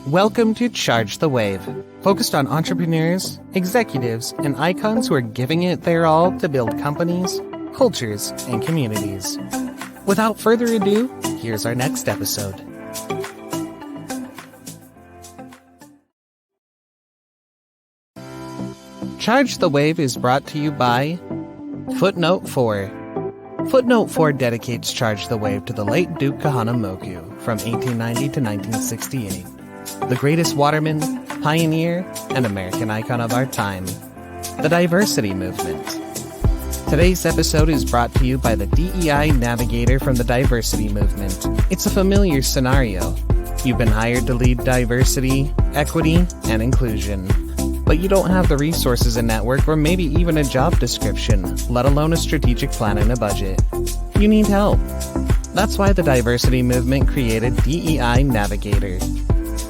Welcome to Charge the Wave, focused on entrepreneurs, executives, and icons who are giving it their all to build companies, cultures, and communities. Without further ado, here's our next episode. Charge the Wave is brought to you by Footnote 4. Footnote 4 dedicates Charge the Wave to the late Duke Kahanamoku from 1890 to 1968, the greatest waterman, pioneer, and American icon of our time, the diversity movement. Today's episode is brought to you by the DEI Navigator from the diversity movement. It's a familiar scenario. You've been hired to lead diversity, equity, and inclusion, but you don't have the resources and network or maybe even a job description, let alone a strategic plan and a budget. You need help. That's why the diversity movement created DEI Navigator.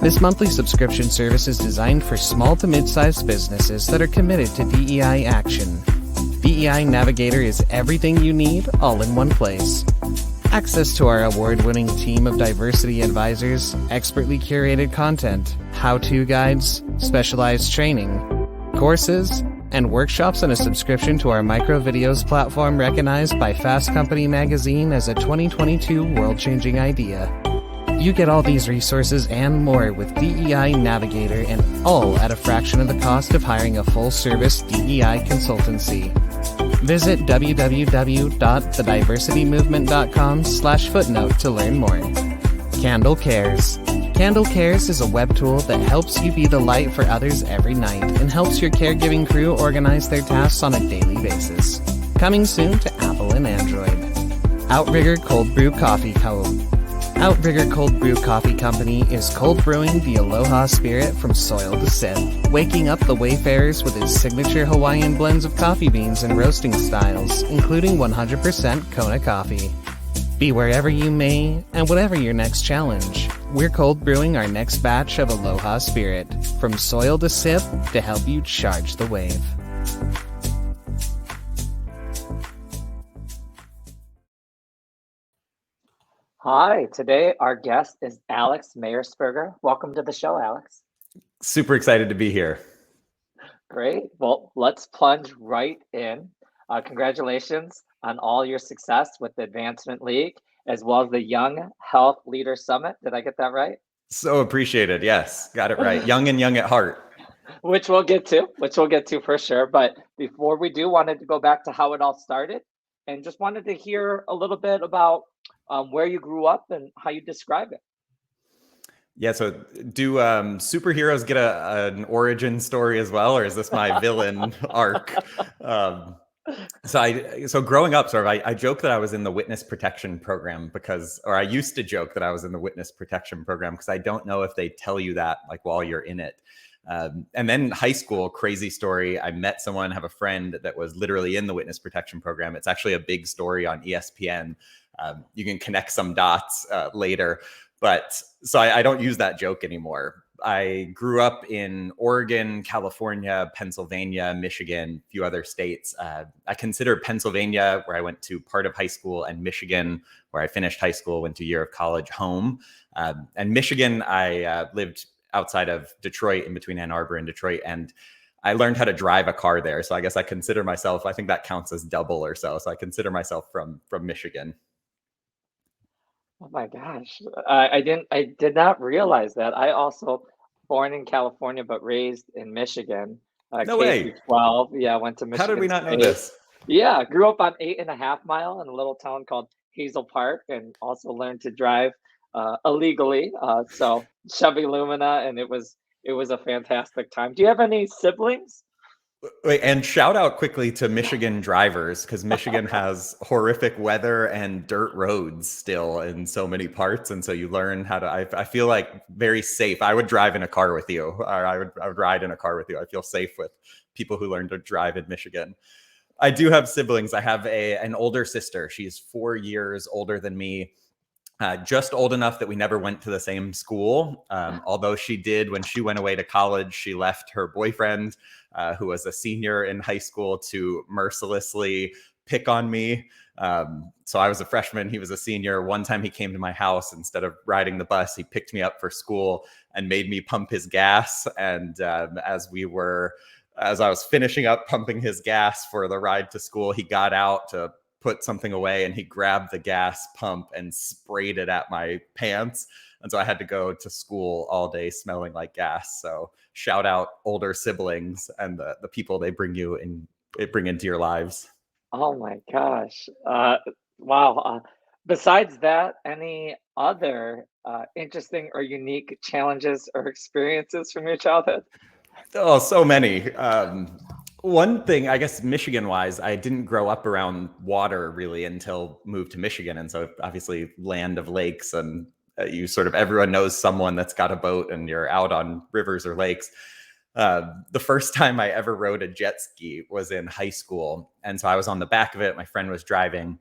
This monthly subscription service is designed for small to mid-sized businesses that are committed to DEI action. DEI Navigator is everything you need all in one place. Access to our award-winning team of diversity advisors, expertly curated content, how-to guides, specialized training, courses, and workshops, and a subscription to our micro videos platform recognized by Fast Company magazine as a 2022 world-changing idea. You get all these resources and more with DEI Navigator, and all at a fraction of the cost of hiring a full-service DEI consultancy. Visit www.thediversitymovement.com/footnote to learn more. Candle Cares. Candle Cares is a web tool that helps you be the light for others every night and helps your caregiving crew organize their tasks on a daily basis. Coming soon to Apple and Android. Outrigger Cold Brew Coffee Co. Outrigger Cold Brew Coffee Company is cold brewing the Aloha spirit from soil to sip, waking up the wayfarers with its signature Hawaiian blends of coffee beans and roasting styles, including 100% Kona coffee. Be wherever you may, and whatever your next challenge, we're cold brewing our next batch of Aloha spirit, from soil to sip, to help you charge the wave. Hi, today our guest is Alex Meyersberger. Welcome to the show, Alex. Super excited to be here. Great. Well, let's plunge right in. Congratulations on all your success with the Advancement League, as well as the Young Health Leader Summit. Did I get that right? So appreciated. Yes, got it right. Young and young at heart. Which we'll get to for sure. But before we do, wanted to go back to how it all started, and just wanted to hear a little bit about where you grew up and how you describe it. Yeah, so do superheroes get an origin story as well, or is this my villain arc? So growing up, I joke that I was in the witness protection program I used to joke that I was in the witness protection program because I don't know if they tell you that like while you're in it. And then high school, crazy story. I met someone, have a friend that was literally in the witness protection program. It's actually a big story on ESPN. You can connect some dots later. But so I don't use that joke anymore. I grew up in Oregon, California, Pennsylvania, Michigan, a few other states. I consider Pennsylvania, where I went to part of high school, and Michigan, where I finished high school, went to a year of college, home. And Michigan, I lived outside of Detroit, in between Ann Arbor and Detroit. And I learned how to drive a car there. So I guess I consider myself, I think that counts as double or so. So I consider myself from Michigan. Oh my gosh. I did not realize that. I also born in California, but raised in Michigan. No K way. through 12. Yeah, went to Michigan. How did we not know State. this? Yeah, grew up on 8.5 Mile in a little town called Hazel Park, and also learned to drive illegally. So Chevy Lumina, and it was a fantastic time. Do you have any siblings? Wait, and shout out quickly to Michigan drivers, because Michigan has horrific weather and dirt roads still in so many parts. And so you learn how to, I feel like very safe. I would drive in a car with you, or I would ride in a car with you. I feel safe with people who learn to drive in Michigan. I do have siblings. I have an older sister. She's 4 years older than me. Just old enough that we never went to the same school. Although she did, when she went away to college, she left her boyfriend, who was a senior in high school, to mercilessly pick on me. So I was a freshman, he was a senior. One time he came to my house, instead of riding the bus, he picked me up for school and made me pump his gas. And as I was finishing up pumping his gas for the ride to school, he got out to put something away and he grabbed the gas pump and sprayed it at my pants. And so I had to go to school all day smelling like gas. So shout out older siblings and the people they bring into your lives. Oh my gosh. Wow. Besides that, any other interesting or unique challenges or experiences from your childhood? Oh, so many. One thing, I guess, Michigan wise, I didn't grow up around water really until moved to Michigan. And so obviously land of lakes, and everyone knows someone that's got a boat and you're out on rivers or lakes. The first time I ever rode a jet ski was in high school. And so I was on the back of it. My friend was driving.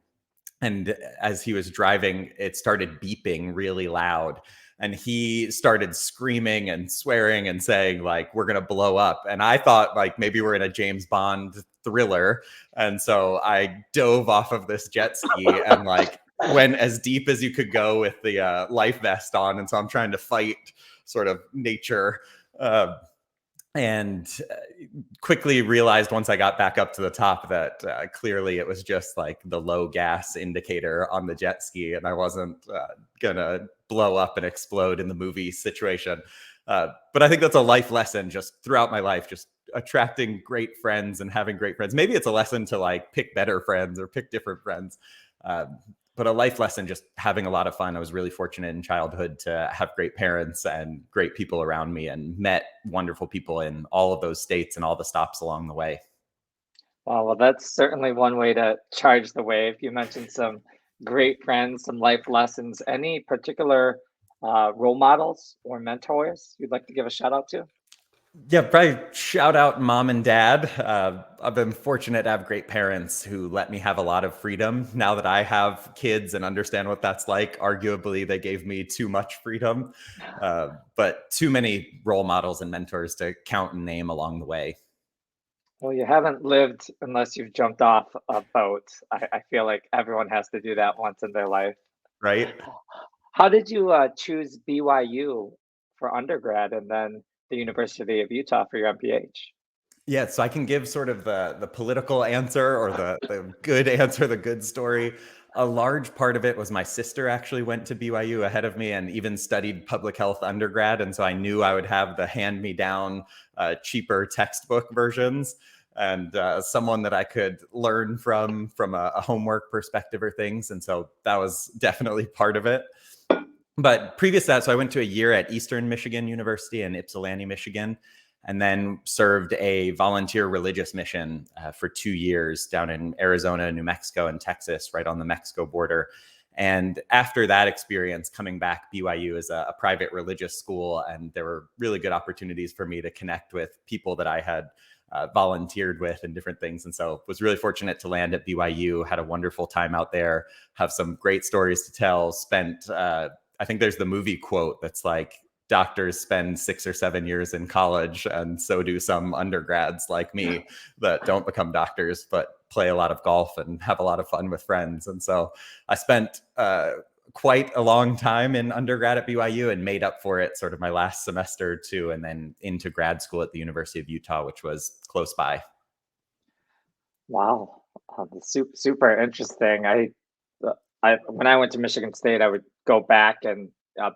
And as he was driving, it started beeping really loud. And he started screaming and swearing and saying, like, we're going to blow up. And I thought, like, maybe we're in a James Bond thriller. And so I dove off of this jet ski and, like, went as deep as you could go with the life vest on. And so I'm trying to fight sort of nature. And quickly realized once I got back up to the top that clearly it was just like the low gas indicator on the jet ski, and I wasn't gonna blow up and explode in the movie situation. But I think that's a life lesson just throughout my life, just attracting great friends and having great friends. Maybe it's a lesson to like pick better friends or pick different friends. But a life lesson, just having a lot of fun. I was really fortunate in childhood to have great parents and great people around me, and met wonderful people in all of those states and all the stops along the way. Wow, well, that's certainly one way to charge the wave. You mentioned some great friends, some life lessons. Any particular role models or mentors you'd like to give a shout out to? Yeah, probably shout out mom and dad. I've been fortunate to have great parents who let me have a lot of freedom. Now that I have kids and understand what that's like, arguably they gave me too much freedom, but too many role models and mentors to count and name along the way. Well, you haven't lived unless you've jumped off a boat. I feel like everyone has to do that once in their life. Right? How did you choose BYU for undergrad and then the University of Utah for your MPH? Yeah, so I can give sort of the political answer, or the good answer, the good story. A large part of it was my sister actually went to BYU ahead of me and even studied public health undergrad. And so I knew I would have the hand-me-down, cheaper textbook versions, and someone that I could learn from a homework perspective or things. And so that was definitely part of it. But previous to that, so I went to a year at Eastern Michigan University in Ypsilanti, Michigan, and then served a volunteer religious mission for 2 years down in Arizona, New Mexico, and Texas, right on the Mexico border. And after that experience, coming back, BYU is a private religious school, and there were really good opportunities for me to connect with people that I had volunteered with and different things. And so was really fortunate to land at BYU, had a wonderful time out there, have some great stories to tell, spent I think there's the movie quote that's like, doctors spend 6 or 7 years in college, and so do some undergrads like me that don't become doctors, but play a lot of golf and have a lot of fun with friends. And so I spent quite a long time in undergrad at BYU and made up for it sort of my last semester or two, and then into grad school at the University of Utah, which was close by. Wow, super interesting. When I went to Michigan State, I would go back and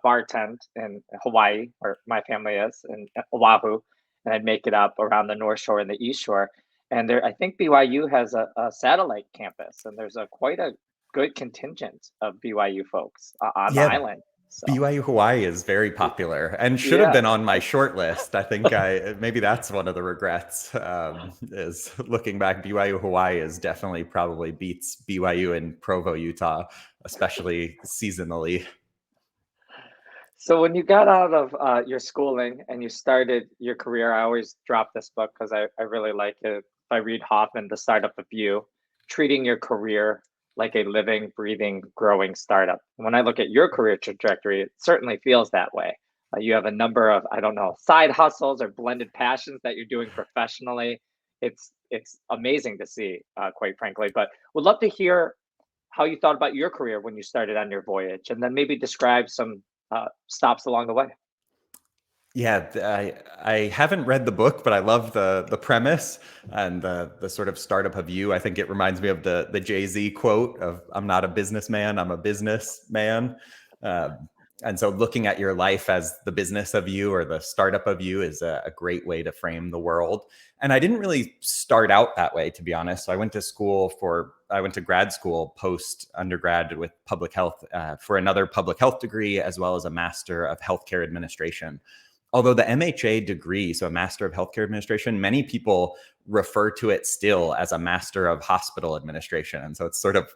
bartend in Hawaii, where my family is, in Oahu, and I'd make it up around the North Shore and the East Shore. And there, I think BYU has a satellite campus, and there's a quite a good contingent of BYU folks on the Yeah, island. So BYU Hawaii is very popular and should have yeah. been on my short list. I think maybe that's one of the regrets, is looking back. BYU Hawaii is definitely probably beats BYU in Provo, Utah, especially seasonally. So when you got out of your schooling and you started your career, I always drop this book because I really like it, by Reid Hoffman, The Startup of You, treating your career like a living, breathing, growing startup. When I look at your career trajectory, it certainly feels that way. You have a number of, I don't know, side hustles or blended passions that you're doing professionally. It's amazing to see, quite frankly. But would love to hear how you thought about your career when you started on your voyage, and then maybe describe some stops along the way. Yeah, I haven't read the book, but I love the premise and the sort of startup of you. I think it reminds me of the Jay-Z quote of "I'm not a businessman, I'm a businessman." Uh, and so looking at your life as the business of you or the startup of you is a great way to frame the world. And I didn't really start out that way, to be honest. So I went to grad school post undergrad with public health for another public health degree, as well as a master of healthcare administration. Although the MHA degree, so a Master of Healthcare Administration, many people refer to it still as a Master of Hospital Administration. And so it's sort of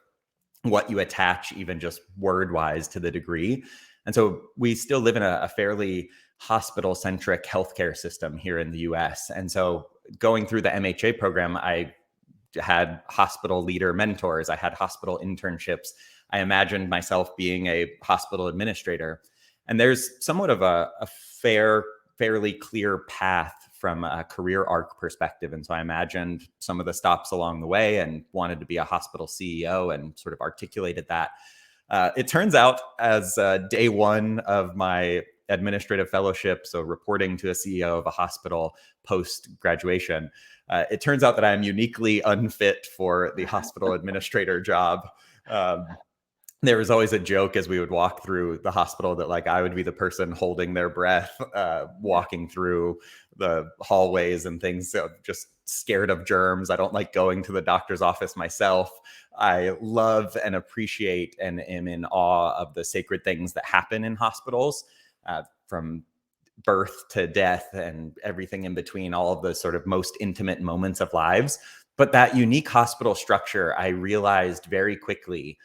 what you attach, even just word wise, to the degree. And so we still live in a fairly hospital centric healthcare system here in the US. And so going through the MHA program, I had hospital leader mentors, I had hospital internships. I imagined myself being a hospital administrator. And there's somewhat of a fairly clear path from a career arc perspective. And so I imagined some of the stops along the way and wanted to be a hospital CEO and sort of articulated that. It turns out, as day one of my administrative fellowship, so reporting to a CEO of a hospital post graduation, it turns out that I am uniquely unfit for the hospital administrator job. There was always a joke as we would walk through the hospital that like I would be the person holding their breath, walking through the hallways and things, so just scared of germs. I don't like going to the doctor's office myself. I love and appreciate and am in awe of the sacred things that happen in hospitals, from birth to death and everything in between, all of the sort of most intimate moments of lives. But that unique hospital structure, I realized very quickly,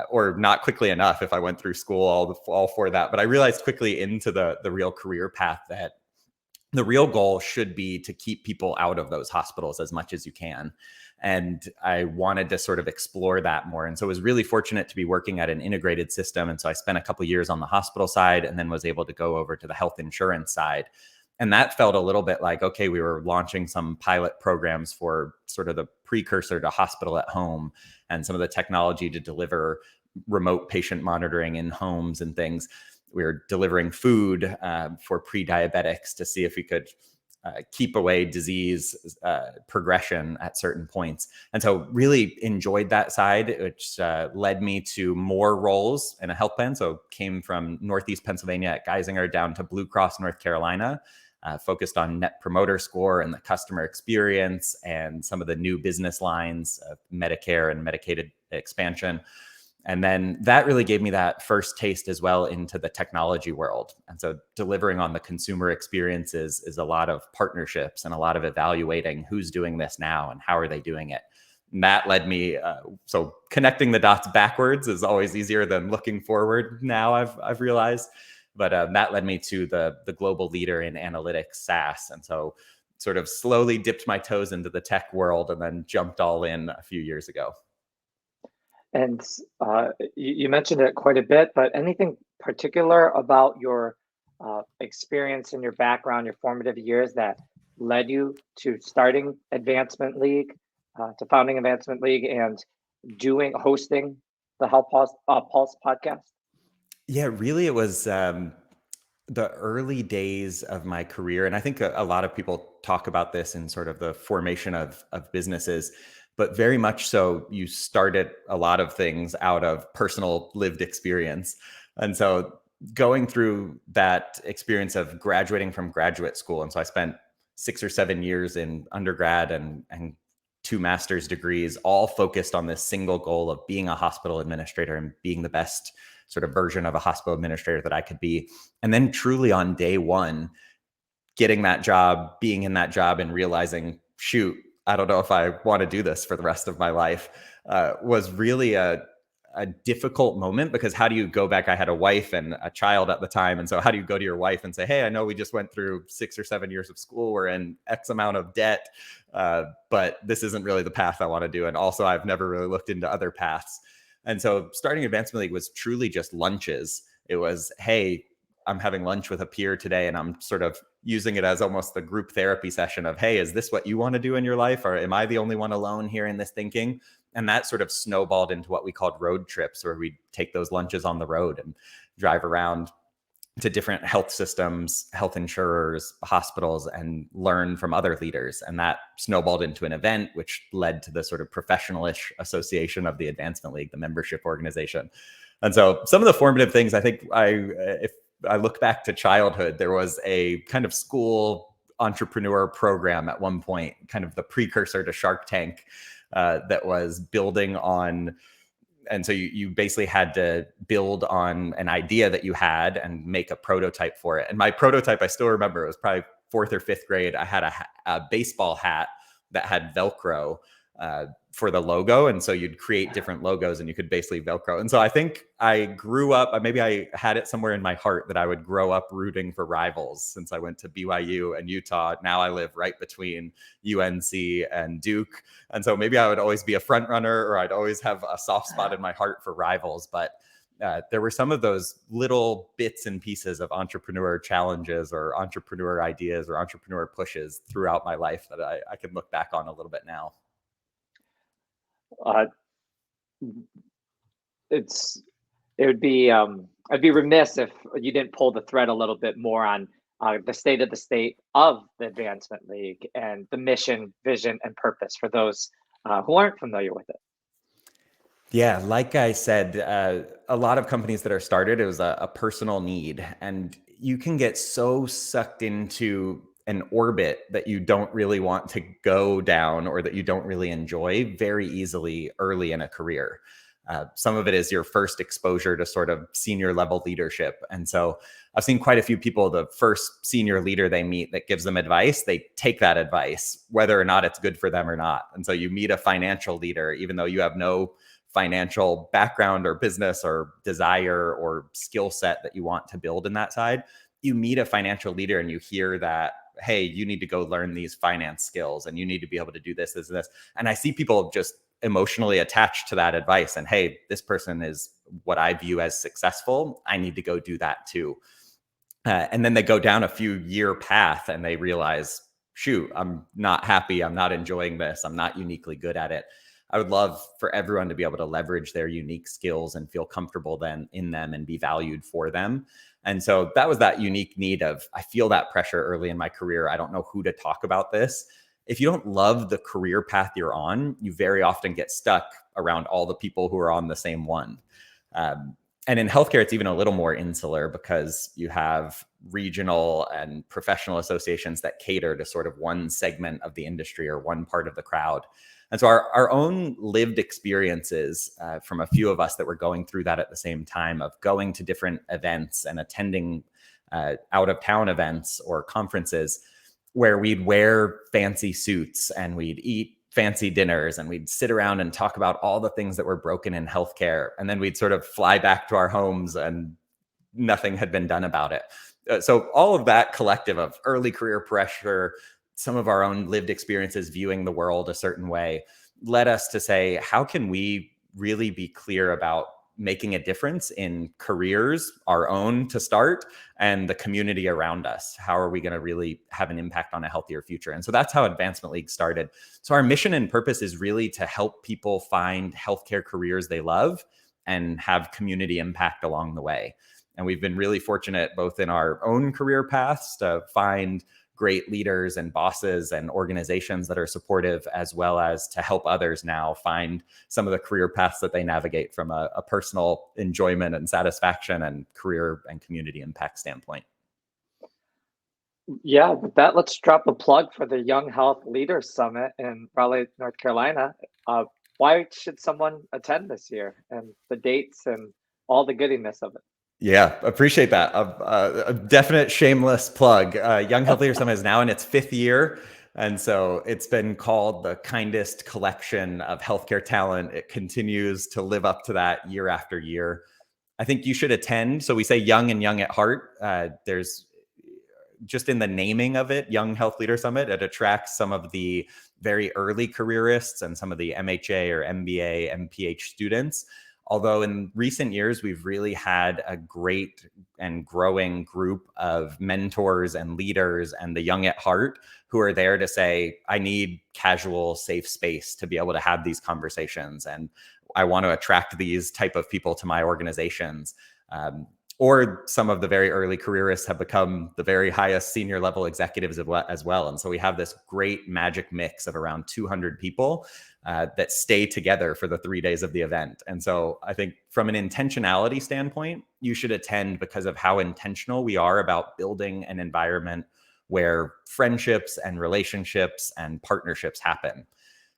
or not quickly enough if I went through school all for that, but I realized quickly into the real career path that the real goal should be to keep people out of those hospitals as much as you can. And I wanted to sort of explore that more. And so I was really fortunate to be working at an integrated system. And so I spent a couple of years on the hospital side and then was able to go over to the health insurance side. And that felt a little bit like, okay, we were launching some pilot programs for sort of the precursor to hospital at home and some of the technology to deliver remote patient monitoring in homes and things. We were delivering food for pre-diabetics to see if we could keep away disease progression at certain points. And so really enjoyed that side, which led me to more roles in a health plan. So came from Northeast Pennsylvania at Geisinger down to Blue Cross North Carolina, focused on net promoter score and the customer experience and some of the new business lines of Medicare and Medicaid expansion. And then that really gave me that first taste as well into the technology world. And so delivering on the consumer experiences is a lot of partnerships and a lot of evaluating who's doing this now and how are they doing it. And that led me, so connecting the dots backwards is always easier than looking forward now, I've realized. But that led me to the global leader in analytics SaaS. And so sort of slowly dipped my toes into the tech world and then jumped all in a few years ago. And you mentioned it quite a bit, but anything particular about your experience and your background, your formative years that led you to starting Advancement League, to founding Advancement League and hosting the Health Pulse podcast? Yeah, really, it was the early days of my career. And I think a lot of people talk about this in sort of the formation of businesses, but very much so, you started a lot of things out of personal lived experience. And so going through that experience of graduating from graduate school, and so I spent 6 or 7 years in undergrad and 2 master's degrees, all focused on this single goal of being a hospital administrator and being the best sort of version of a hospital administrator that I could be. And then truly on day one, getting that job, being in that job and realizing, shoot, I don't know if I want to do this for the rest of my life, was really a difficult moment, because how do you go back? I had a wife and a child at the time. And so how do you go to your wife and say, hey, I know we just went through 6 or 7 years of school, we're in X amount of debt, but this isn't really the path I want to do. And also I've never really looked into other paths. And so starting Advancement League was truly just lunches. It was, hey, I'm having lunch with a peer today, and I'm sort of using it as almost the group therapy session of, hey, is this what you want to do in your life? Or am I the only one alone here in this thinking? And that sort of snowballed into what we called road trips, where we'd take those lunches on the road and drive around to different health systems, health insurers, hospitals, and learn from other leaders. And that snowballed into an event, which led to the sort of professional-ish association of the Advancement League, the membership organization. And so some of the formative things, I think if I look back to childhood, there was a kind of school entrepreneur program at one point, kind of the precursor to Shark Tank, that was building on. And so you basically had to build on an idea that you had and make a prototype for it. And my prototype, I still remember, it was probably 4th or 5th grade. I had a baseball hat that had Velcro for the logo. And so you'd create different logos and you could basically Velcro. And so I think I grew up, maybe I had it somewhere in my heart that I would grow up rooting for rivals since I went to BYU and Utah. Now I live right between UNC and Duke. And so maybe I would always be a front runner, or I'd always have a soft spot in my heart for rivals. But there were some of those little bits and pieces of entrepreneur challenges or entrepreneur ideas or entrepreneur pushes throughout my life that I can look back on a little bit now. I'd be remiss if you didn't pull the thread a little bit more on the state of the Advancement League and the mission, vision, and purpose for those who aren't familiar with it. Yeah, like I said, a lot of companies that are started, it was a personal need, and you can get so sucked into an orbit that you don't really want to go down or that you don't really enjoy very easily early in a career. Some of it is your first exposure to sort of senior level leadership. And so I've seen quite a few people, the first senior leader they meet that gives them advice, they take that advice, whether or not it's good for them or not. And so you meet a financial leader, even though you have no financial background or business or desire or skill set that you want to build in that side, you meet a financial leader and you hear that, hey, you need to go learn these finance skills and you need to be able to do this, this, and this. And I see people just emotionally attached to that advice and, hey, this person is what I view as successful. I need to go do that too. And then they go down a few year path and they realize, shoot, I'm not happy. I'm not enjoying this. I'm not uniquely good at it. I would love for everyone to be able to leverage their unique skills and feel comfortable then in them and be valued for them. And so that was that unique need of, I feel that pressure early in my career. I don't know who to talk about this. If you don't love the career path you're on, you very often get stuck around all the people who are on the same one. And in healthcare, it's even a little more insular because you have regional and professional associations that cater to sort of one segment of the industry or one part of the crowd. And so our own lived experiences from a few of us that were going through that at the same time of going to different events and attending out of town events or conferences where we'd wear fancy suits and we'd eat fancy dinners and we'd sit around and talk about all the things that were broken in healthcare. And then we'd sort of fly back to our homes and nothing had been done about it. So all of that collective of early career pressure, some of our own lived experiences viewing the world a certain way led us to say, how can we really be clear about making a difference in careers, our own to start, and the community around us? How are we going to really have an impact on a healthier future? And so that's how Advancement League started. So our mission and purpose is really to help people find healthcare careers they love and have community impact along the way. And we've been really fortunate both in our own career paths to find great leaders and bosses and organizations that are supportive, as well as to help others now find some of the career paths that they navigate from a personal enjoyment and satisfaction and career and community impact standpoint. Yeah, with that, let's drop a plug for the Young Health Leaders Summit in Raleigh, North Carolina. Why should someone attend this year, and the dates and all the goodiness of it? Yeah, appreciate that. A definite shameless plug. Young Health Leader Summit is now in its 5th year. And so it's been called the kindest collection of healthcare talent. It continues to live up to that year after year. I think you should attend. So we say young and young at heart. There's just in the naming of it, Young Health Leader Summit, it attracts some of the very early careerists and some of the MHA or MBA, MPH students. Although in recent years, we've really had a great and growing group of mentors and leaders and the young at heart who are there to say, I need casual, safe space to be able to have these conversations. And I want to attract these type of people to my organizations. or some of the very early careerists have become the very highest senior level executives as well. And so we have this great magic mix of around 200 people that stay together for the 3 days of the event. And so I think from an intentionality standpoint, you should attend because of how intentional we are about building an environment where friendships and relationships and partnerships happen.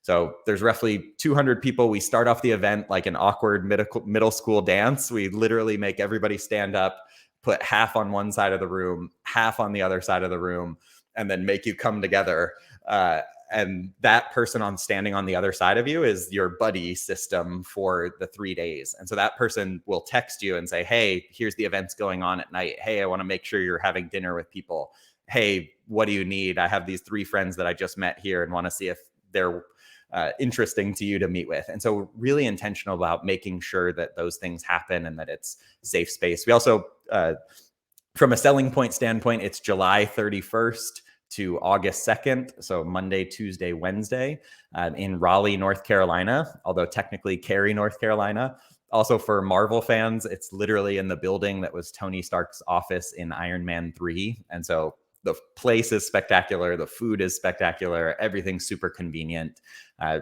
So there's roughly 200 people. We start off the event like an awkward middle school dance. We literally make everybody stand up, put half on one side of the room, half on the other side of the room, and then make you come together. And that person standing on the other side of you is your buddy system for the 3 days. And so that person will text you and say, hey, here's the events going on at night. Hey, I want to make sure you're having dinner with people. Hey, what do you need? I have these 3 friends that I just met here and want to see if they're interesting to you to meet with. And so we're really intentional about making sure that those things happen and that it's safe space. We also, from a selling point standpoint, it's July 31st to August 2nd. So Monday, Tuesday, Wednesday in Raleigh, North Carolina, although technically Cary, North Carolina. Also for Marvel fans, it's literally in the building that was Tony Stark's office in Iron Man 3. And so the place is spectacular. The food is spectacular. Everything's super convenient,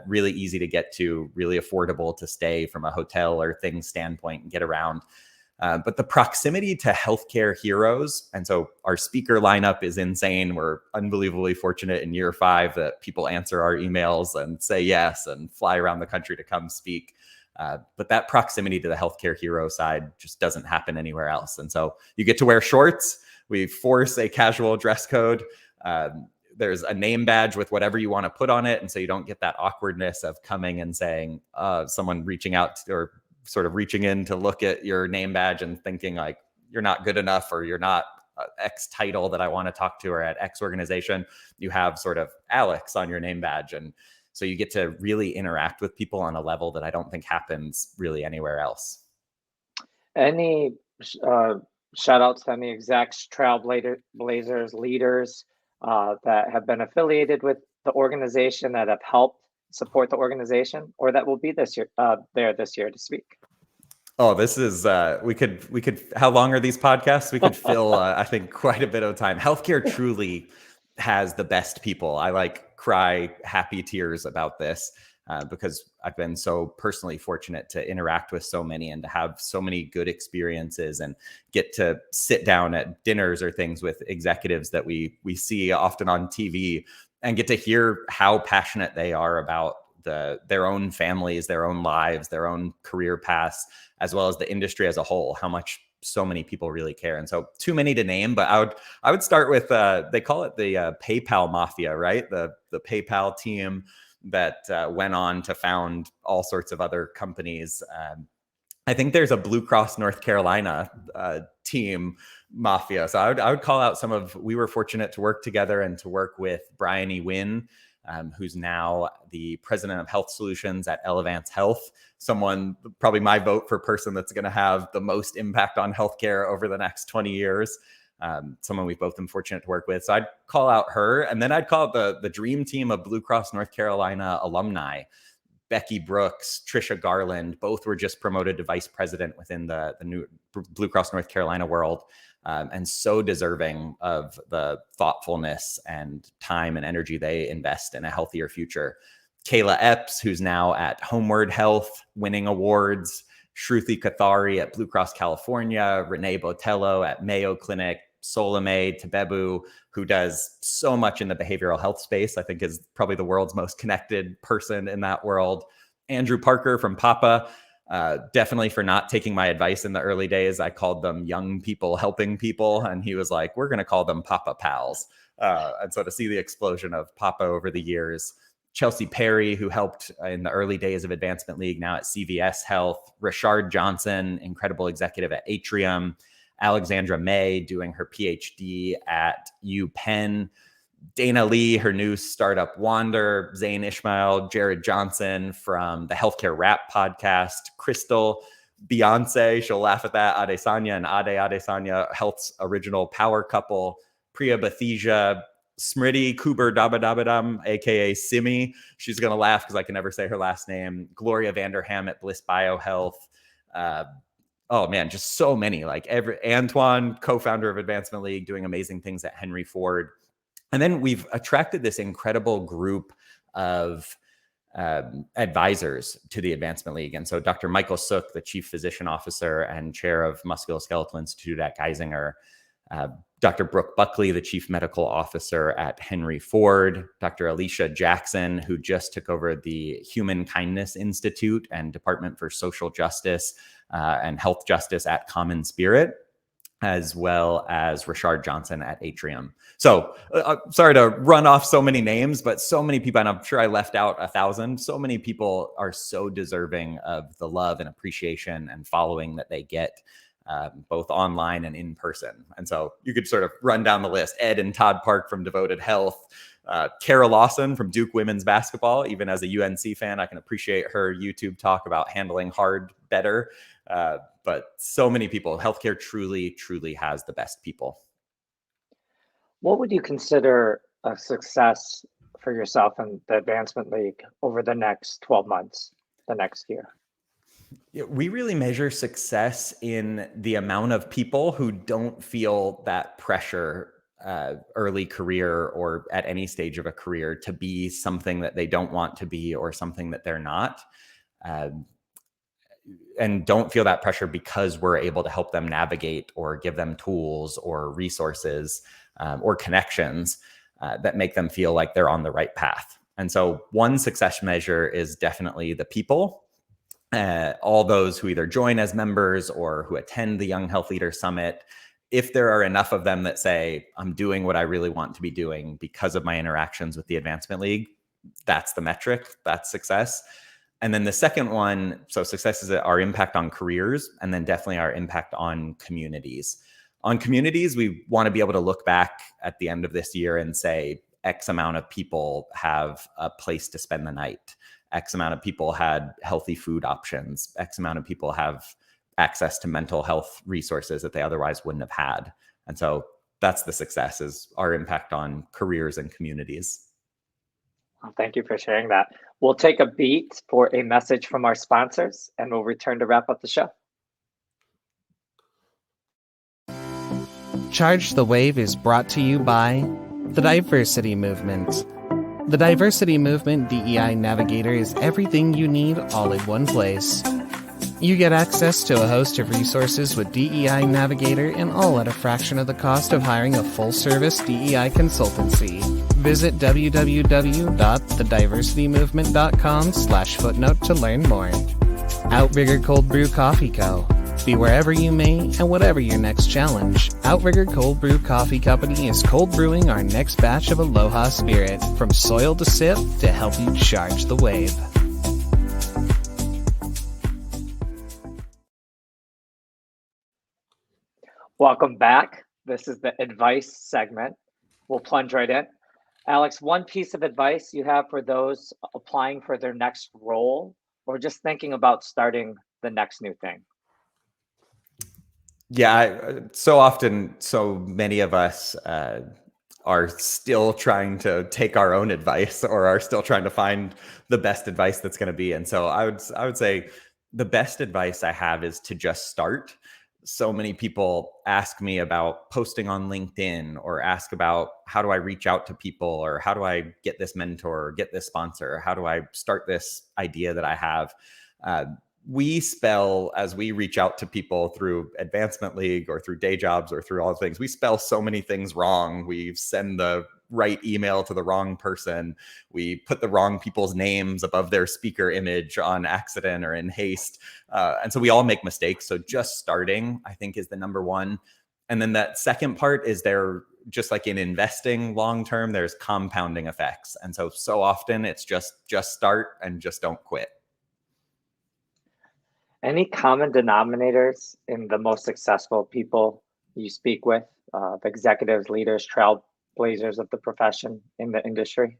really easy to get to, really affordable to stay from a hotel or things standpoint and get around. But the proximity to healthcare heroes, and so our speaker lineup is insane. We're unbelievably fortunate in year 5 that people answer our emails and say yes and fly around the country to come speak. But that proximity to the healthcare hero side just doesn't happen anywhere else. And so you get to wear shorts. We force a casual dress code. There's a name badge with whatever you want to put on it. And so you don't get that awkwardness of coming and saying, someone reaching out or sort of reaching in to look at your name badge and thinking like, you're not good enough or you're not X title that I want to talk to or at X organization. You have sort of Alex on your name badge. And so you get to really interact with people on a level that I don't think happens really anywhere else. Any shout outs to any execs, trailblazers, leaders that have been affiliated with the organization that have helped support the organization or that will be this year this year to speak? Oh, this is we could how long are these podcasts? We could fill I think quite a bit of time. Healthcare truly has the best people. I cry happy tears about this because I've been so personally fortunate to interact with so many and to have so many good experiences and get to sit down at dinners or things with executives that we see often on TV and get to hear how passionate they are about their own families, their own lives, their own career paths, as well as the industry as a whole, how much so many people really care. And so too many to name, but I would start with, they call it the PayPal Mafia, right? The PayPal team that went on to found all sorts of other companies. I think there's a Blue Cross North Carolina team mafia. So I would call out we were fortunate to work together and to work with Brian E. Wynn, who's now the president of health solutions at Elevance Health. Someone, probably my vote for person that's going to have the most impact on healthcare over the next 20 years. Someone we've both been fortunate to work with. So I'd call out her. And then I'd call out the dream team of Blue Cross North Carolina alumni. Becky Brooks, Trisha Garland, both were just promoted to vice president within the new Blue Cross North Carolina world. And so deserving of the thoughtfulness and time and energy they invest in a healthier future. Kayla Epps, who's now at Homeward Health, winning awards. Shruti Kathari at Blue Cross California. Renee Botello at Mayo Clinic. Solome Tebebu, who does so much in the behavioral health space, I think is probably the world's most connected person in that world. Andrew Parker from Papa, definitely for not taking my advice in the early days. I called them young people helping people. And he was like, we're going to call them Papa Pals. And so to see the explosion of Papa over the years. Chelsea Perry, who helped in the early days of Advancement League, now at CVS Health. Rashard Johnson, incredible executive at Atrium. Alexandra May doing her PhD at UPenn. Dana Lee, her new startup Wander. Zayn Ishmael, Jared Johnson from the Healthcare Rap podcast. Crystal, Beyonce, she'll laugh at that. Adesanya and Ade Adesanya, Health's original power couple. Priya Batheja, Smriti Kuber Dabadabadam, aka Simi. She's going to laugh because I can never say her last name. Gloria Vanderham at Bliss Biohealth. oh man, just so many, like Antoine, co-founder of Advancement League, doing amazing things at Henry Ford. And then we've attracted this incredible group of advisors to the Advancement League. And so Dr. Michael Sook, the chief physician officer and chair of Musculoskeletal Institute at Geisinger, Dr. Brooke Buckley, the chief medical officer at Henry Ford, Dr. Alicia Jackson, who just took over the Human Kindness Institute and Department for Social Justice and Health Justice at Common Spirit, as well as Richard Johnson at Atrium. So sorry to run off so many names, but so many people, and I'm sure I left out 1,000, so many people are so deserving of the love and appreciation and following that they get both online and in person. And so you could sort of run down the list. Ed and Todd Park from Devoted Health, Kara Lawson from Duke Women's Basketball. Even as a UNC fan, I can appreciate her YouTube talk about handling hard better. But so many people, healthcare truly, truly has the best people. What would you consider a success for yourself and the Advancement League over the next 12 months, the next year? We really measure success in the amount of people who don't feel that pressure early career or at any stage of a career to be something that they don't want to be or something that they're not. And don't feel that pressure because we're able to help them navigate or give them tools or resources or connections that make them feel like they're on the right path. And so one success measure is definitely the people. All those who either join as members or who attend the Young Health Leader Summit, if there are enough of them that say, I'm doing what I really want to be doing because of my interactions with the Advancement League, that's the metric, that's success. And then the second one, so success is our impact on careers, and then definitely our impact on communities. On communities, we want to be able to look back at the end of this year and say, X amount of people have a place to spend the night. X amount of people had healthy food options. X amount of people have access to mental health resources that they otherwise wouldn't have had. And so that's the success, is our impact on careers and communities. Well, thank you for sharing that. We'll take a beat for a message from our sponsors, and we'll return to wrap up the show. Charge the Wave is brought to you by the Diversity Movement. The Diversity Movement DEI Navigator is everything you need all in one place. You get access to a host of resources with DEI Navigator, and all at a fraction of the cost of hiring a full-service DEI consultancy. Visit www.thediversitymovement.com/footnote to learn more. Outrigger Cold Brew Coffee Co. Be wherever you may and whatever your next challenge, Outrigger Cold Brew Coffee Company is cold brewing our next batch of Aloha Spirit, from soil to sip, to help you charge the wave. Welcome back. This is the advice segment. We'll plunge right in. Alex, one piece of advice you have for those applying for their next role or just thinking about starting the next new thing? Yeah, so often, so many of us are still trying to take our own advice, or are still trying to find the best advice that's going to be. And so I would say the best advice I have is to just start. So many people ask me about posting on LinkedIn, or ask about how do I reach out to people, or how do I get this mentor or get this sponsor, or how do I start this idea that I have. We spell, as we reach out to people through Advancement League or through day jobs or through all the things, we spell so many things wrong. We send the right email to the wrong person. We put the wrong people's names above their speaker image on accident or in haste. And so we all make mistakes. So just starting, I think, is the number one. And then that second part is just like in investing long-term, there's compounding effects. And so often it's just start and just don't quit. Any common denominators in the most successful people you speak with, the executives, leaders, trailblazers of the profession in the industry?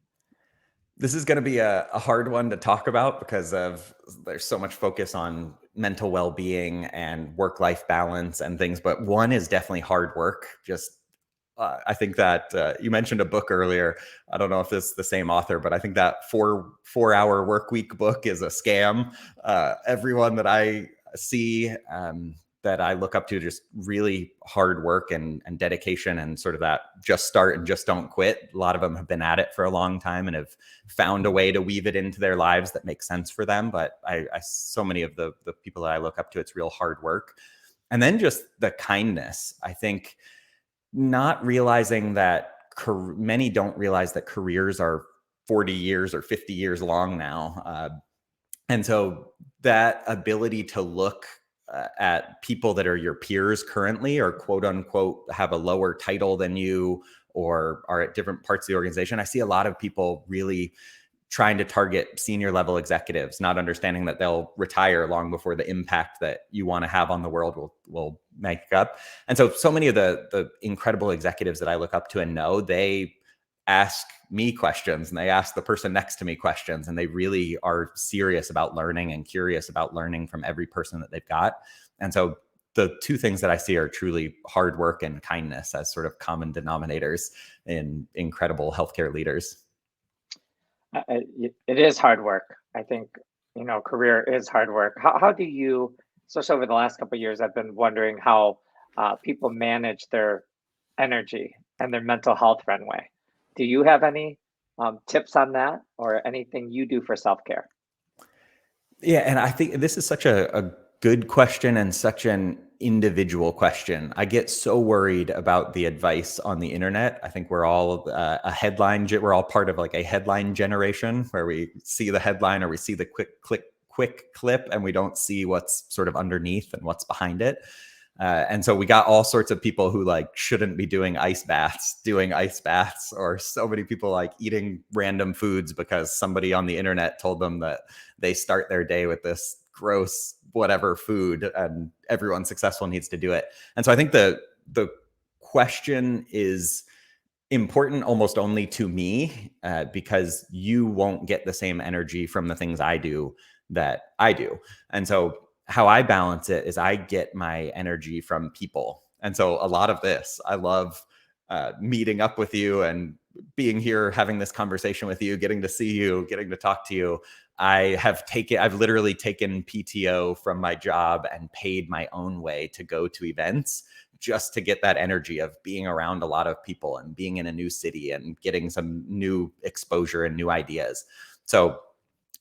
This is going to be a hard one to talk about because there's so much focus on mental well-being and work-life balance and things. But one is definitely hard work. I think that you mentioned a book earlier. I don't know if this is the same author, but I think that 4-Hour Work Week book is a scam. Everyone that I see that I look up to, just really hard work and dedication, and sort of that just start and just don't quit. A lot of them have been at it for a long time and have found a way to weave it into their lives that makes sense for them. But so many of the people that I look up to, it's real hard work. And then just the kindness. I think not realizing that many don't realize that careers are 40 years or 50 years long now. And so that ability to look at people that are your peers currently, or quote unquote have a lower title than you, or are at different parts of the organization. I see a lot of people really trying to target senior level executives, not understanding that they'll retire long before the impact that you want to have on the world will make up. And so many of the incredible executives that I look up to and know, they ask me questions and they ask the person next to me questions, and they really are serious about learning and curious about learning from every person that they've got. And so the two things that I see are truly hard work and kindness as sort of common denominators in incredible healthcare leaders. It is hard work. I think, career is hard work. How do you, especially over the last couple of years, I've been wondering how people manage their energy and their mental health runway. Do you have any tips on that, or anything you do for self-care? Yeah, and I think this is such a good question and such an individual question. I get so worried about the advice on the internet. I think we're all we're all part of like a headline generation, where we see the headline or we see the quick clip, and we don't see what's sort of underneath and what's behind it. And so we got all sorts of people who like shouldn't be doing ice baths, or so many people like eating random foods because somebody on the internet told them that they start their day with this gross whatever food, and everyone successful needs to do it. And so I think the question is important almost only to me, because you won't get the same energy from the things I do that I do. And so how I balance it is I get my energy from people. And so a lot of this, I love meeting up with you and being here, having this conversation with you, getting to see you, getting to talk to you. I've literally taken PTO from my job and paid my own way to go to events, just to get that energy of being around a lot of people and being in a new city and getting some new exposure and new ideas. So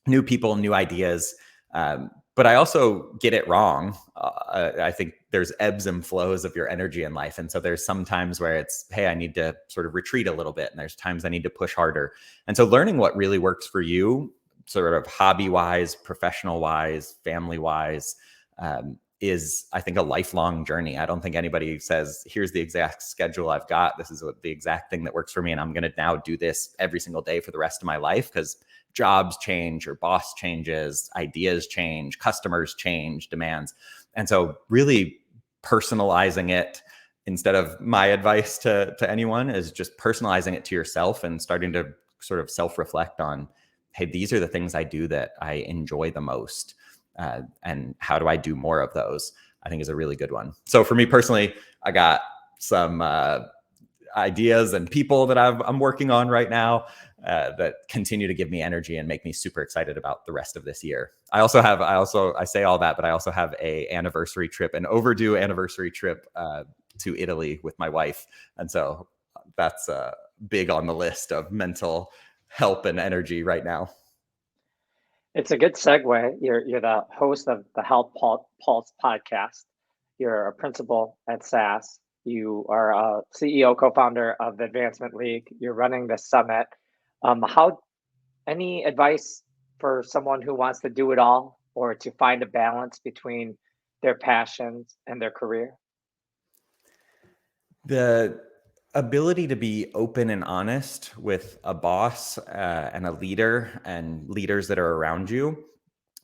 new people, new ideas. But I also get it wrong. I think there's ebbs and flows of your energy in life. And so there's some times where it's, hey, I need to sort of retreat a little bit. And there's times I need to push harder. And so learning what really works for you, sort of hobby-wise, professional-wise, family-wise, is, I think, a lifelong journey. I don't think anybody says, here's the exact schedule I've got. This is the exact thing that works for me, and I'm going to now do this every single day for the rest of my life, because jobs change, your boss changes, ideas change, customers change, demands. And so really personalizing it, instead of my advice to anyone, is just personalizing it to yourself and starting to sort of self-reflect on, hey, these are the things I do that I enjoy the most. And how do I do more of those? I think is a really good one. So for me personally, I got some ideas and people that I'm working on right now that continue to give me energy and make me super excited about the rest of this year. I say all that, but I also have an overdue anniversary trip to Italy with my wife. And so that's big on the list of mental help and energy right now. It's a good segue. You're the host of the Health Pulse podcast. You're a principal at SAS. You are a CEO, co-founder of the Advancement League. You're running the summit. Any advice for someone who wants to do it all, or to find a balance between their passions and their career? The ability to be open and honest with a boss and a leader and leaders that are around you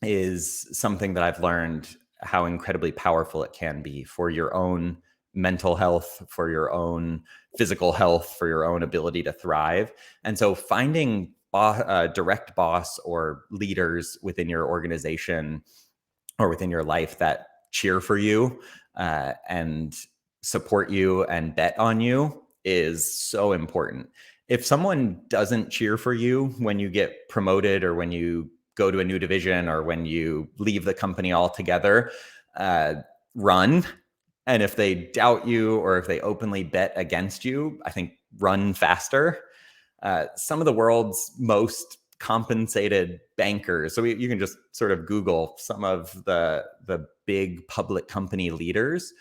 is something that I've learned how incredibly powerful it can be for your own mental health, for your own physical health, for your own ability to thrive. And so finding direct boss or leaders within your organization or within your life that cheer for you and support you and bet on you is so important. If someone doesn't cheer for you when you get promoted, or when you go to a new division, or when you leave the company altogether, run. And if they doubt you or if they openly bet against you, I think run faster. Some of the world's most compensated bankers. So you can just sort of Google some of the big public company leaders.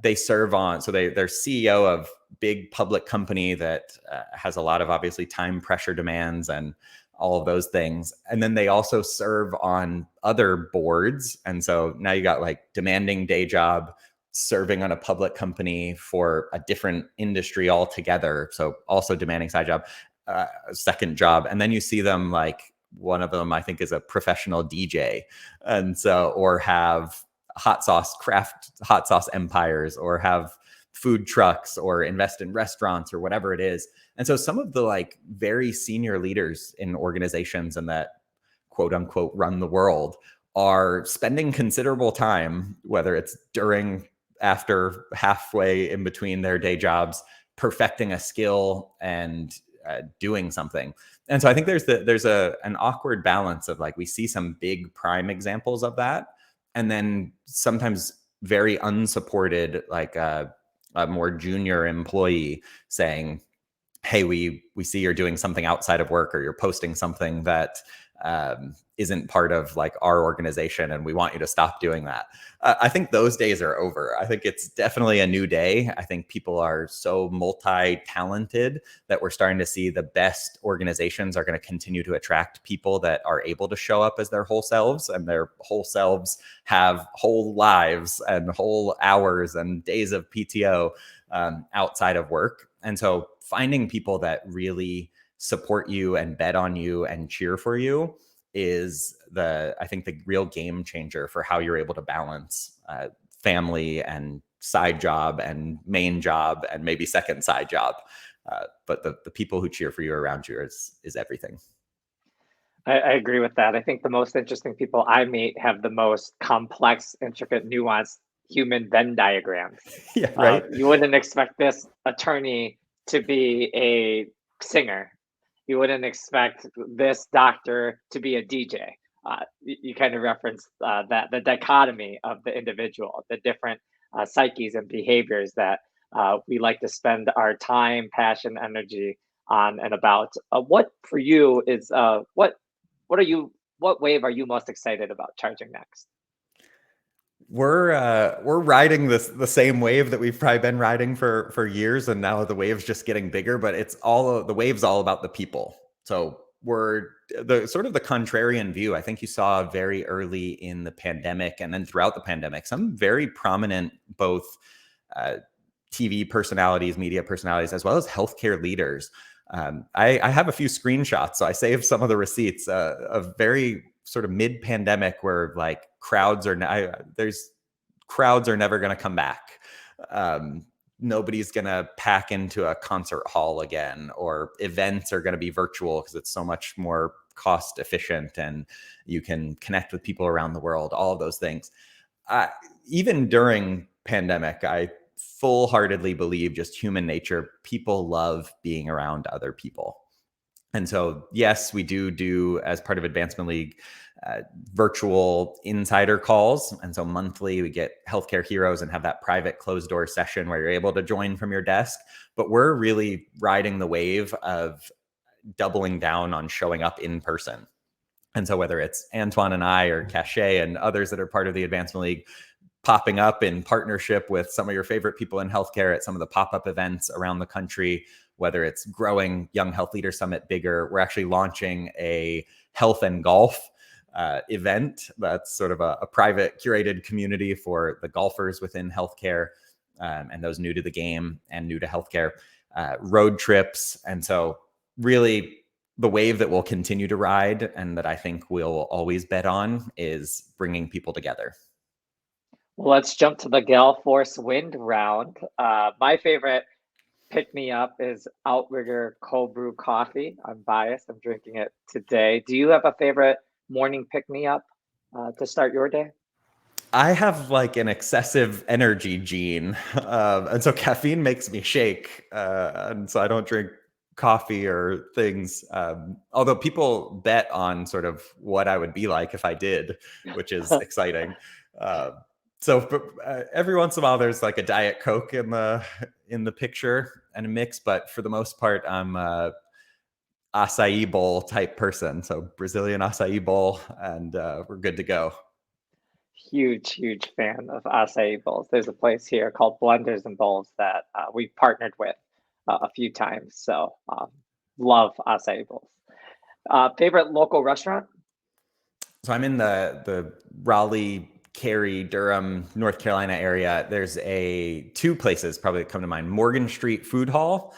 They serve on, so they're CEO of big public company that has a lot of obviously time pressure demands and all of those things. And then they also serve on other boards. And so now you got like demanding day job, serving on a public company for a different industry altogether. So also demanding side job, second job. And then you see them like one of them, I think, is a professional DJ. And so, or have craft hot sauce empires, or have food trucks, or invest in restaurants, or whatever it is. And so some of the like very senior leaders in organizations and that quote unquote run the world are spending considerable time, whether it's during, after, halfway in between their day jobs, perfecting a skill and doing something. And so I think there's an awkward balance of like, we see some big prime examples of that, and then sometimes very unsupported, like a more junior employee saying, hey, we see you're doing something outside of work, or you're posting something that isn't part of like our organization, and we want you to stop doing that. I think those days are over. I think it's definitely a new day. I think people are so multi-talented that we're starting to see the best organizations are going to continue to attract people that are able to show up as their whole selves, and their whole selves have whole lives and whole hours and days of PTO outside of work. And so finding people that really support you and bet on you and cheer for you is I think the real game changer for how you're able to balance family and side job and main job and maybe second side job. But the people who cheer for you around you is everything. I agree with that. I think the most interesting people I meet have the most complex, intricate, nuanced human Venn diagrams. Yeah, right. You wouldn't expect this attorney to be a singer. You wouldn't expect this doctor to be a DJ. You kind of referenced that the dichotomy of the individual, the different psyches and behaviors that we like to spend our time, passion, energy on and about. What for you is what wave are you most excited about charging next? We're riding the same wave that we've probably been riding for years, and now the wave's just getting bigger. But the wave's all about the people. So we're the sort of the contrarian view. I think you saw very early in the pandemic, and then throughout the pandemic, some very prominent both TV personalities, media personalities, as well as healthcare leaders. I have a few screenshots, so I saved some of the receipts of very sort of mid-pandemic where like crowds are never going to come back. Nobody's going to pack into a concert hall again, or events are going to be virtual because it's so much more cost efficient and you can connect with people around the world, all of those things. Even during pandemic, I full-heartedly believe just human nature, people love being around other people. And so, yes, we do as part of Advancement League virtual insider calls. And so monthly we get Healthcare Heroes and have that private closed door session where you're able to join from your desk. But we're really riding the wave of doubling down on showing up in person. And so whether it's Antoine and I, or Cachet and others that are part of the Advancement League, popping up in partnership with some of your favorite people in healthcare at some of the pop-up events around the country, whether it's growing Young Health Leader Summit bigger. We're actually launching a health and golf event that's sort of a private curated community for the golfers within healthcare and those new to the game and new to healthcare, road trips. And so really the wave that we'll continue to ride and that I think we'll always bet on is bringing people together. Well, let's jump to the Gale Force Wind round. My favorite pick-me-up is Outrigger Cold Brew Coffee. I'm biased. I'm drinking it today. Do you have a favorite morning pick-me-up to start your day? I have like an excessive energy gene. And so caffeine makes me shake. And so I don't drink coffee or things. Although people bet on sort of what I would be like if I did, which is exciting. every once in a while there's like a Diet Coke in the picture and a mix, but for the most part I'm a acai bowl type person. So Brazilian acai bowl, and we're good to go. Huge fan of acai bowls. There's a place here called Blenders and Bowls that we've partnered with a few times. So love acai bowls. Favorite local restaurant? So I'm in the Raleigh, Cary, Durham, North Carolina area. There's two places probably that come to mind: Morgan Street Food Hall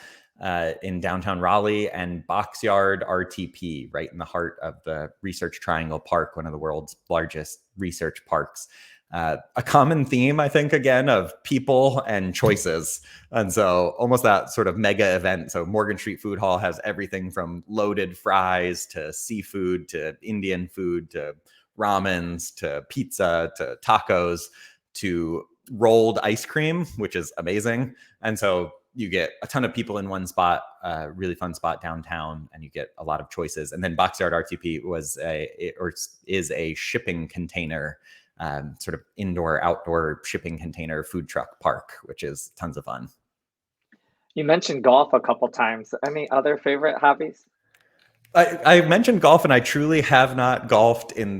in downtown Raleigh, and Boxyard RTP right in the heart of the Research Triangle Park, one of the world's largest research parks. A common theme, I think, again, of people and choices. And so almost that sort of mega event. So Morgan Street Food Hall has everything from loaded fries to seafood to Indian food to ramens to pizza to tacos to rolled ice cream, which is amazing. And so you get a ton of people in one spot, really fun spot downtown, and you get a lot of choices. And then Boxyard RTP is a shipping container, sort of indoor outdoor shipping container food truck park, which is tons of fun. You mentioned golf a couple times. Any other favorite hobbies? I mentioned golf, and I truly have not golfed in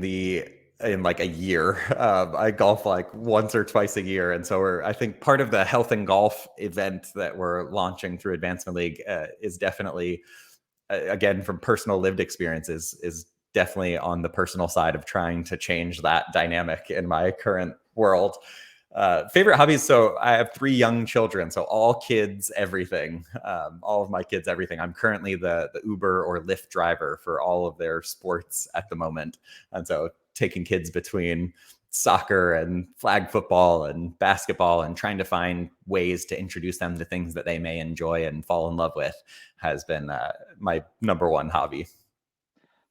like a year. I golf like once or twice a year, and so I think part of the health and golf event that we're launching through Advancement League is definitely, again, from personal lived experiences, is definitely on the personal side of trying to change that dynamic in my current world. Favorite hobbies. So I have 3 young children, so all kids, everything, all of my kids, everything. I'm currently the Uber or Lyft driver for all of their sports at the moment. And so taking kids between soccer and flag football and basketball and trying to find ways to introduce them to things that they may enjoy and fall in love with has been my number one hobby.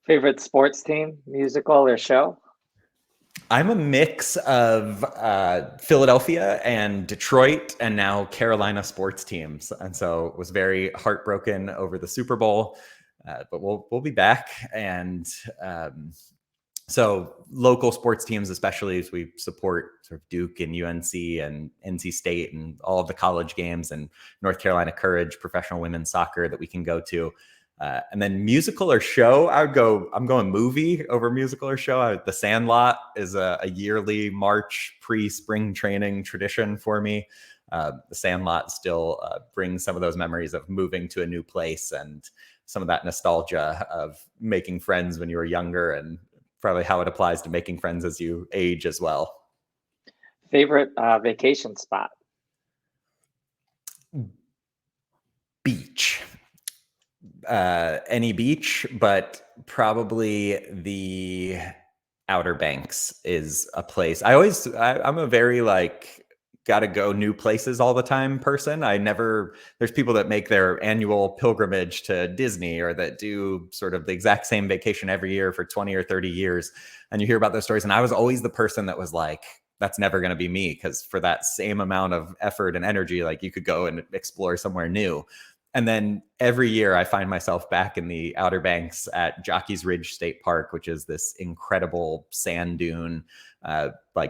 Favorite sports team, musical, or show? I'm a mix of Philadelphia and Detroit and now Carolina sports teams. And so was very heartbroken over the Super Bowl, but we'll be back. And so local sports teams, especially as we support sort of Duke and UNC and NC State and all of the college games and North Carolina Courage, professional women's soccer that we can go to. And then musical or show, I'm going movie over musical or show. The Sandlot is a yearly March pre-spring training tradition for me. The Sandlot still brings some of those memories of moving to a new place and some of that nostalgia of making friends when you were younger, and probably how it applies to making friends as you age as well. Favorite vacation spot? Beach. Any beach, but probably the Outer Banks is a place. I'm a very gotta go new places all the time person. There's people that make their annual pilgrimage to Disney or that do sort of the exact same vacation every year for 20 or 30 years. And you hear about those stories. And I was always the person that was like, that's never going to be me. Because for that same amount of effort and energy, you could go and explore somewhere new. And then every year I find myself back in the Outer Banks at Jockey's Ridge State Park, which is this incredible sand dune,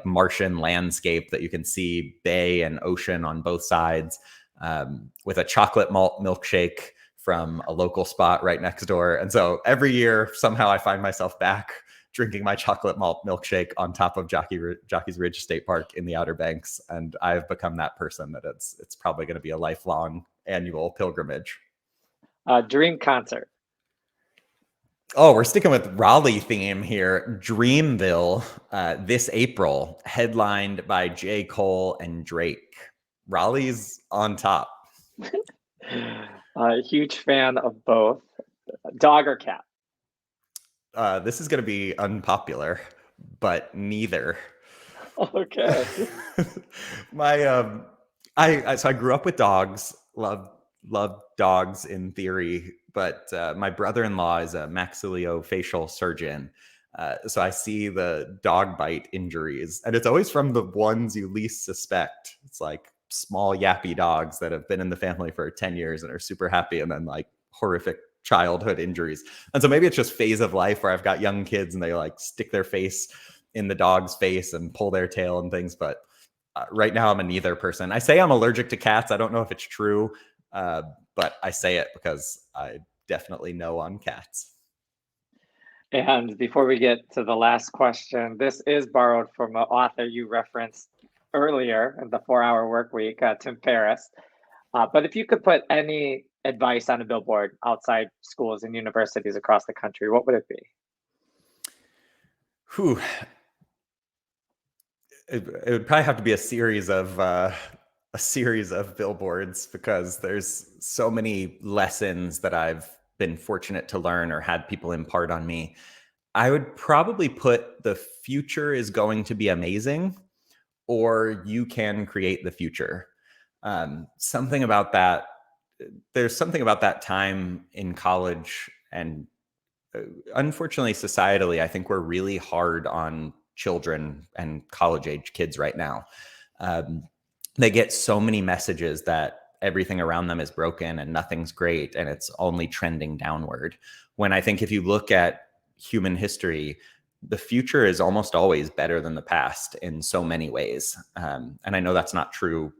Martian landscape that you can see bay and ocean on both sides, with a chocolate malt milkshake from a local spot right next door. And so every year, somehow I find myself back drinking my chocolate malt milkshake on top of Jockey's Ridge State Park in the Outer Banks. And I've become that person that it's probably going to be a lifelong annual pilgrimage. Dream concert? Oh, we're sticking with Raleigh theme here. Dreamville this April, headlined by J. Cole and Drake. Raleigh's on top. Huge fan of both. Dog or cat? This is going to be unpopular, but neither. Okay. I grew up with dogs. Love dogs in theory, but my brother-in-law is a maxillofacial surgeon. So I see the dog bite injuries, and it's always from the ones you least suspect. It's like small yappy dogs that have been in the family for 10 years and are super happy, and then horrific childhood injuries. And so maybe it's just phase of life where I've got young kids and they stick their face in the dog's face and pull their tail and things. But right now I'm a neither person. I say I'm allergic to cats. I don't know if it's true, but I say it because I definitely know on cats. And before we get to the last question, this is borrowed from an author you referenced earlier in the 4 Hour Work Week, Tim Ferriss. But if you could put any advice on a billboard outside schools and universities across the country, what would it be? Whew. It would probably have to be a series of billboards, because there's so many lessons that I've been fortunate to learn or had people impart on me. I would probably put "the future is going to be amazing," or "you can create the future." Something about that. There's something about that time in college, and unfortunately, societally, I think we're really hard on children and college age kids right now. Um, they get so many messages that everything around them is broken and nothing's great and it's only trending downward. When I think if you look at human history, the future is almost always better than the past in so many ways. And I know that's not true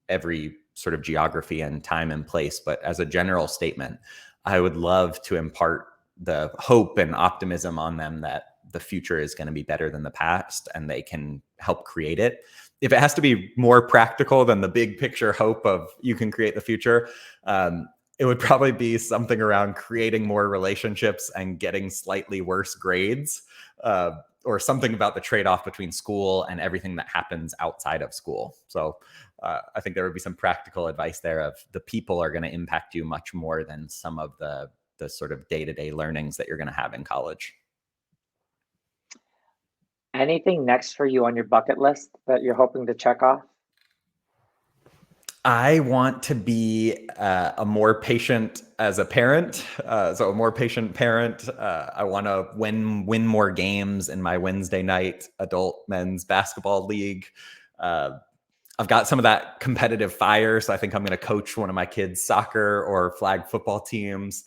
every sort of geography and time and place, but as a general statement, I would love to impart the hope and optimism on them that the future is going to be better than the past and they can help create it. If it has to be more practical than the big picture hope of "you can create the future," it would probably be something around creating more relationships and getting slightly worse grades, or something about the trade-off between school and everything that happens outside of school. So I think there would be some practical advice there of the people are going to impact you much more than some of the sort of day-to-day learnings that you're going to have in college. Anything next for you on your bucket list that you're hoping to check off? I want to be a more patient as a parent, so a more patient parent. I want to win more games in my Wednesday night adult men's basketball league. I've got some of that competitive fire, so I think I'm going to coach one of my kids' soccer or flag football teams.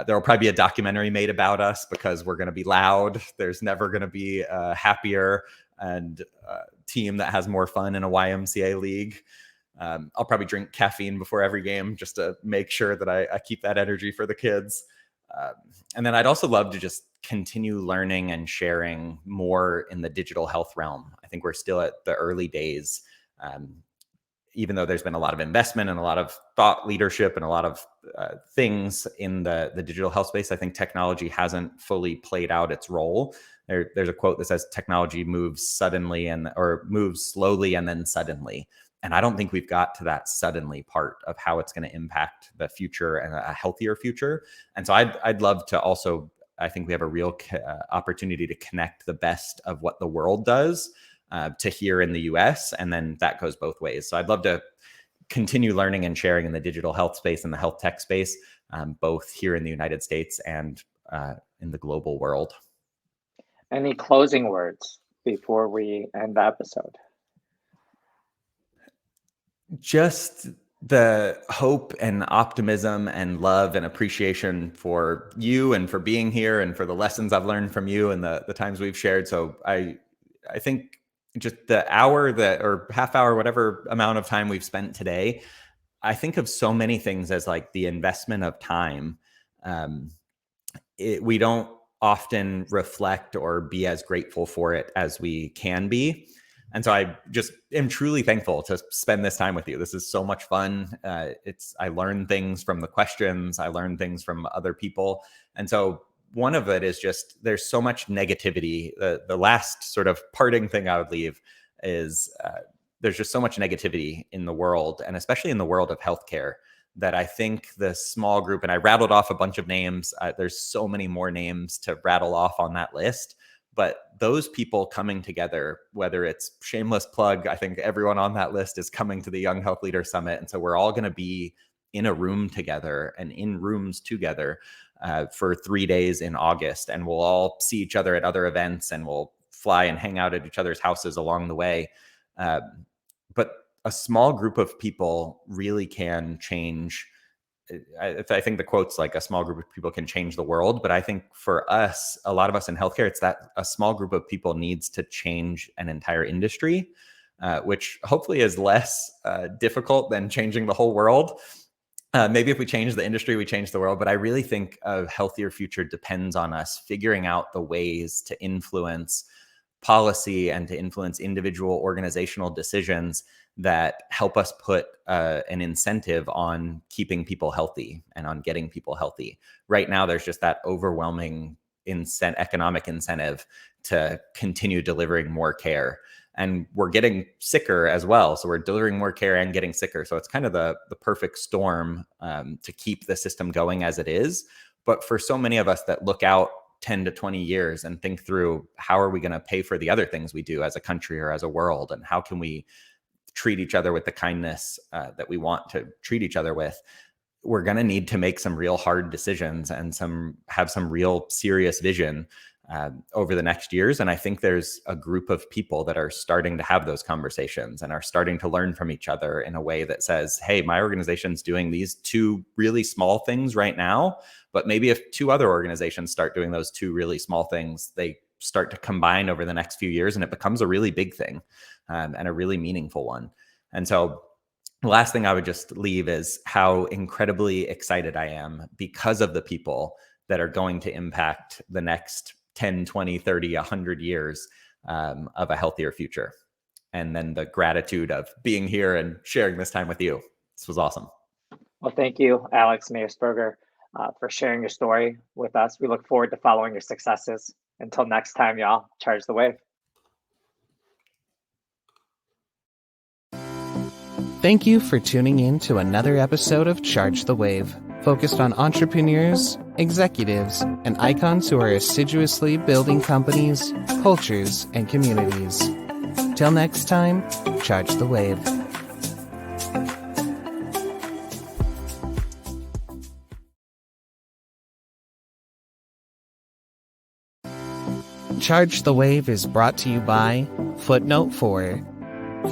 There will probably be a documentary made about us because we're going to be loud. There's never going to be a happier and team that has more fun in a YMCA league. I'll probably drink caffeine before every game just to make sure that I keep that energy for the kids. And then I'd also love to just continue learning and sharing more in the digital health realm. I think we're still at the early days. Even though there's been a lot of investment and a lot of thought leadership and a lot of things in the digital health space, I think technology hasn't fully played out its role. There's a quote that says technology moves suddenly or moves slowly and then suddenly. And I don't think we've got to that suddenly part of how it's going to impact the future and a healthier future. And so I'd love to also, I think we have a real opportunity to connect the best of what the world does to here in the US. And then that goes both ways. So I'd love to continue learning and sharing in the digital health space and the health tech space, both here in the United States and in the global world. Any closing words before we end the episode? Just the hope and optimism and love and appreciation for you and for being here and for the lessons I've learned from you and the times we've shared. So I think just the hour or half hour, whatever amount of time we've spent today, I think of so many things as like the investment of time. We don't often reflect or be as grateful for it as we can be. And so I just am truly thankful to spend this time with you. This is so much fun. I learn things from the questions. I learn things from other people. And so one of it is just there's so much negativity. The last sort of parting thing I would leave is there's just so much negativity in the world, and especially in the world of healthcare, that I think the small group, and I rattled off a bunch of names. There's so many more names to rattle off on that list. But those people coming together, whether it's shameless plug, I think everyone on that list is coming to the Young Health Leader Summit. And so we're all going to be in a room together and in rooms together for 3 days in August. And we'll all see each other at other events and we'll fly and hang out at each other's houses along the way. But a small group of people really can change. I think the quote's like a small group of people can change the world. But I think for us, a lot of us in healthcare, it's that a small group of people needs to change an entire industry. which hopefully is less difficult than changing the whole world. Maybe if we change the industry, we change the world. But I really think a healthier future depends on us figuring out the ways to influence policy and to influence individual organizational decisions that help us put an incentive on keeping people healthy and on getting people healthy. Right now, there's just that overwhelming economic incentive to continue delivering more care. And we're getting sicker as well. So we're delivering more care and getting sicker. So it's kind of the perfect storm to keep the system going as it is. But for so many of us that look out 10 to 20 years and think through how are we going to pay for the other things we do as a country or as a world, and how can we treat each other with the kindness that we want to treat each other with, we're going to need to make some real hard decisions and have some real serious vision over the next years. And I think there's a group of people that are starting to have those conversations and are starting to learn from each other in a way that says, hey, my organization's doing these 2 really small things right now, but maybe if 2 other organizations start doing those 2 really small things, they start to combine over the next few years and it becomes a really big thing and a really meaningful one. And so the last thing I would just leave is how incredibly excited I am because of the people that are going to impact the next 10, 20, 30, 100 years of a healthier future. And then the gratitude of being here and sharing this time with you. This was awesome. Well, thank you, Alex Meyersberger, for sharing your story with us. We look forward to following your successes. Until next time, y'all, charge the wave. Thank you for tuning in to another episode of Charge the Wave, focused on entrepreneurs, executives, and icons who are assiduously building companies, cultures, and communities. Till next time, charge the wave. Charge the Wave is brought to you by Footnote 4.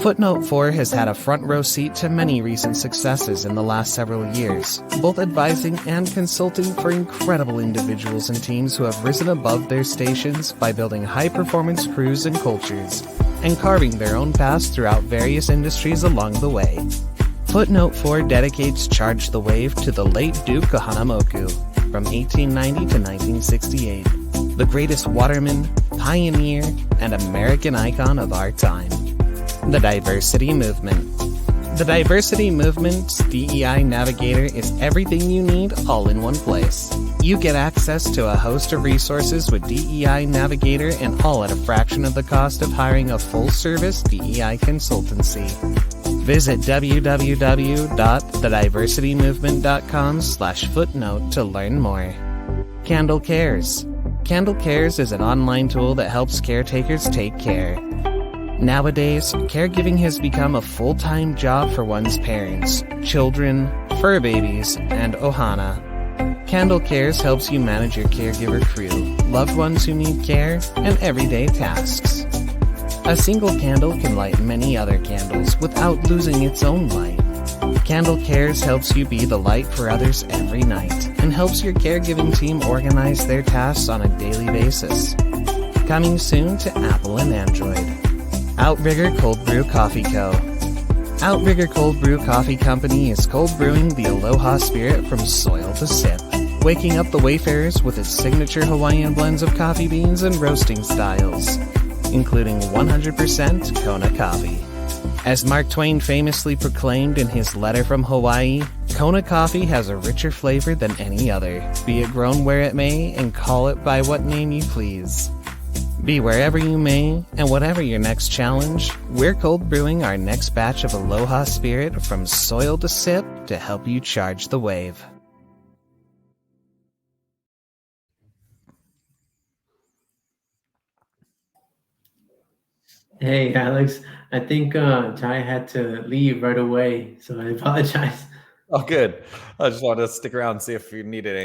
Footnote 4 has had a front row seat to many recent successes in the last several years, both advising and consulting for incredible individuals and teams who have risen above their stations by building high-performance crews and cultures, and carving their own paths throughout various industries along the way. Footnote 4 dedicates Charge the Wave to the late Duke Kahanamoku from 1890 to 1968, the greatest waterman, pioneer, and American icon of our time. The Diversity Movement. The Diversity Movement's DEI Navigator is everything you need all in one place. You get access to a host of resources with DEI Navigator, and all at a fraction of the cost of hiring a full-service DEI consultancy. Visit www.thediversitymovement.com/footnote to learn more. Candle Cares. Candle Cares is an online tool that helps caretakers take care. Nowadays, caregiving has become a full-time job for one's parents, children, fur babies, and ohana. Candle Cares helps you manage your caregiver crew, loved ones who need care, and everyday tasks. A single candle can light many other candles without losing its own light. Candle Cares helps you be the light for others every night and helps your caregiving team organize their tasks on a daily basis. Coming soon to Apple and Android. Outrigger Cold Brew Coffee Co. Outrigger Cold Brew Coffee Company is cold brewing the Aloha spirit from soil to sip, waking up the wayfarers with its signature Hawaiian blends of coffee beans and roasting styles, including 100% Kona coffee. As Mark Twain famously proclaimed in his letter from Hawaii, Kona coffee has a richer flavor than any other, be it grown where it may, and call it by what name you please. Be wherever you may, and whatever your next challenge, we're cold brewing our next batch of Aloha spirit from soil to sip to help you charge the wave. Hey, Alex. I think Jai had to leave right away, so I apologize. Oh, good. I just wanted to stick around and see if you needed anything.